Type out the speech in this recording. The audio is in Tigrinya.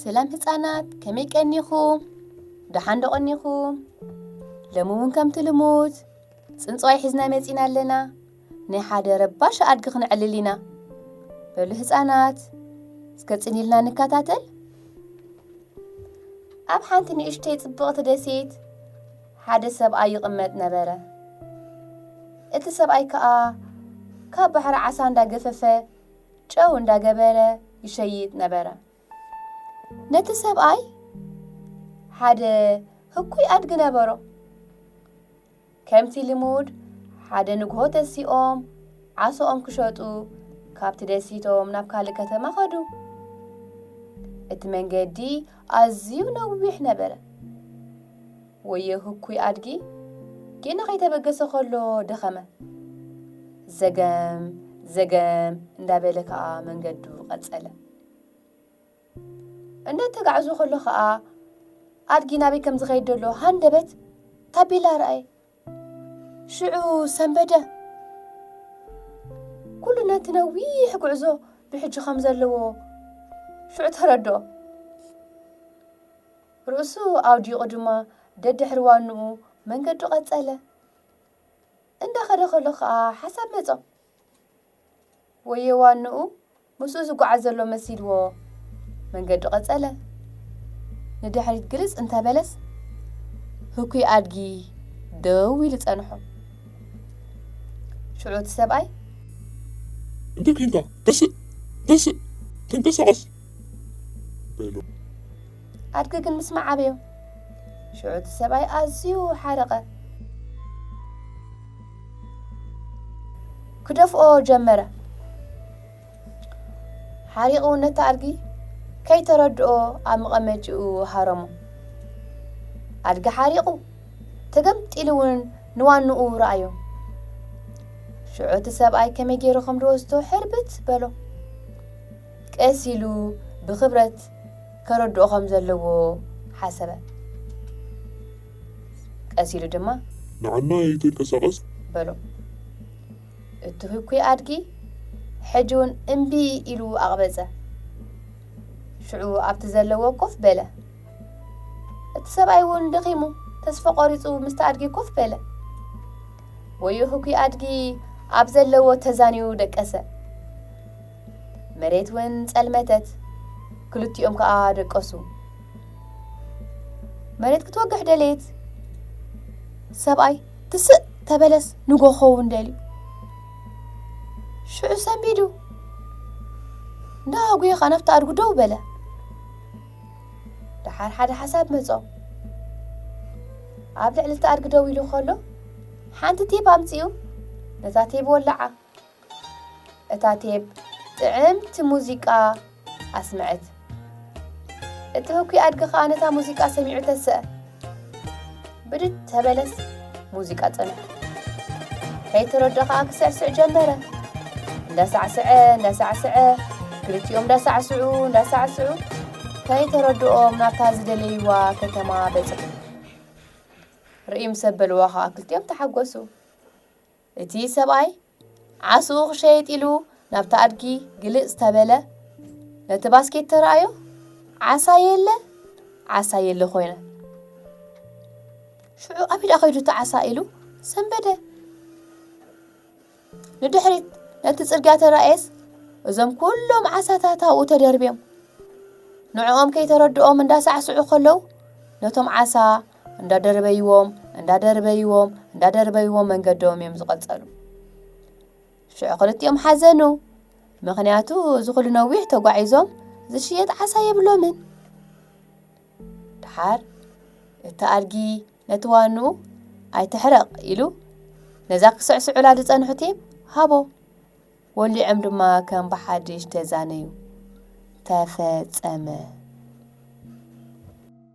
سلام ህፃናት ከመይ ቀኒኹም ደሓን ደቐኒኹም ለምውን ከም ትልሙት ፅንፅዋይ ሒዝና መፂና ኣለና ናይ ሓደ ረባሽ ኣድጊ ክንዕልል ኢና በሉ ህፃናት እስከ ፅኒልና ንከታተል ኣብ ሓንቲ ንእሽተይ ፅብቕቲ ደሴት ሓደ ሰብኣይ ይቕመጥ ነበረ እቲ ሰብኣይ ከዓ ካብ ባሕሪ ዓሳ እንዳገፈፈ ጨው እንዳገበረ ይሸይጥ ነበረ ነቲ ሰብኣይ ሓደ ህኩይ ኣድጊ ነበሮ ከምቲ ልሙድ ሓደ ንግሆ ተሲኦም ዓሶኦም ክሸጡ ካብቲ ደሲቶም ናብ ካልእ ከተማ ኸዱ እቲ መንገዲ ኣዝዩ ነዊሕ ነበረ ወየ ህኩይ ኣድጊ ገና ከይተበገሰ ከሎ ደኸመ ዘገም እንዳበለ ከዓ መንገዱ ቀፀለ እንዳተጋዕዙ ከሎ ከዓ ኣድጊ ናበይ ከም ዝኸይድ ዘሎ ሃንደበት ታቢላ ረኣየ ሽዑ ሰንበደ ኩሉ ነቲ ነዊሕ ጉዕዞ ብሕጂ ከም ዘለዎ ሽዑ ተረድኦ ርእሱ ኣውዲቑ ድማ ደድሕሪ ዋንኡ መንገዱ ቀፀለ እንዳኸደ ከሎ ከዓ ሓሳብ መፆ ወየ ዋንኡ ምስኡ ዝጓዓዝ ዘሎ መሲልዎ መንገዱ ቀፀለ ንድሕሪት ግልጽ እንተበለስ ህኩይ ኣድጊ ደው ኢሉ ፀንሖ ሽዑ እቲ ሰብኣይ انت كنت بس تنقص بلو ኣድጊ ግን ምስማዕ ዓበዮ ሽዑ እቲ ሰብኣይ ኣዝዩ ሓረቐ ክደፍኦ ጀመረ ሓሪቑ ነቲ ኣድጊ ከይተረድኦ ኣብ መቐመጪኡ ሃረሙ ኣድጊ ሓሪቑ ተገምጢሉ እውን ንዋንኡ ረኣዮ ሽዑ እቲ ሰብኣይ ከመይ ገይሩ ከም ዝወስዶ ሕርብት በሎ ቀሲሉ ብኽብረት ከረድኦ ከም ዘለዎ ሓሰበ ቀሲሉ ድማ ንዓና ይተንቀሳቐስ በሎ እቲ ህኩይ ኣድጊ ሕጂ እውን እምቢ ኢሉ ኣቕበፀ ሽዑ ኣብቲ ዘለዎ ኮፍ በለ እቲ ሰብኣይ እውን ደኺሙ ተስፋ ቆሪፁ ምስቲ ኣድጊ ኮፍ በለ ወዮ ህኩይ ኣድጊ ኣብ ዘለዎ ተዛንዩ ደቀሰ መሬት እውን ጸልመተት ክልቲኦም ከዓ ደቀሱ መሬት ክትወግሕ ደሌት ሰብኣይ ትስእ ተበለስ ንጎኸውን ደልዩ ሽዑ ሰንቢዱ እንዳጉየ ከዓ ነፍቲ ኣድጉ ደው በለ ድሓር ሓደ ሓሳብ መፆ ኣብ ልዕሊ እቲ ኣድጊ ደው ኢሉ ከሎ ሓንቲ ቴፕ ኣምፂኡ ነታ ቴፕ ወላዓ እታ ቴፕ ጥዕምቲ ሙዚቃ ኣስምዐት እቲ ህኩይ ኣድጊ ከዓ ነታ ሙዚቃ ሰሚዑ ተስአ ብድድ ተበለስ ሙዚቃ ፀንሐ ከይተረድኦ ከዓ ክስዕስዕ ጀመረ እንዳሳዕስዐ ክልቲኦም እንዳሳዕስዑ ከይተረድኦም ናብታ ዝደለይዋ ከተማ በፅሑ ርእዮም ሰበልዋ ከዓ ክልቲኦም ተሓጐሱ እቲ ሰብኣይ ዓስኡ ክሸይጥ ኢሉ ናብታ ኣድጊ ግልጽ ተበለ ነቲ ባስኬት ተረኣዮ ዓሳ የለ ኮይነ ሽዑ ኣብ ኢዳ ኸይዱ እቲ ዓሳ ኢሉ ሰንበደ ንድሕሪት ነቲ ጽርግያ ተራእየስ እዞም ኩሎም ዓሳታት ኣብኡ ተደርብዮም ንዕኦም ከይተረድኦም እንዳሳዕስዑ ከለዉ ነቶም ዓሳ እንዳደርበይዎም መንገዶም እዮም ዝቐፀሉ ሽዑ ክልቲኦም ሓዘኑ ምኽንያቱ እዚ ኩሉ ነዊሕ ተጓዒዞም ዝሽየጥ ዓሳ የብሎምን ድሓር እቲ ኣድጊ ነቲ ዋንኡ ኣይትሕረቕ ኢሉ ነዛ ክስዕስዑላ ዝፀንሑ ቴፕ ሃቦ ወሊዖም ድማ ከም ብሓድሽ ተዛነዩ ተፈፀመ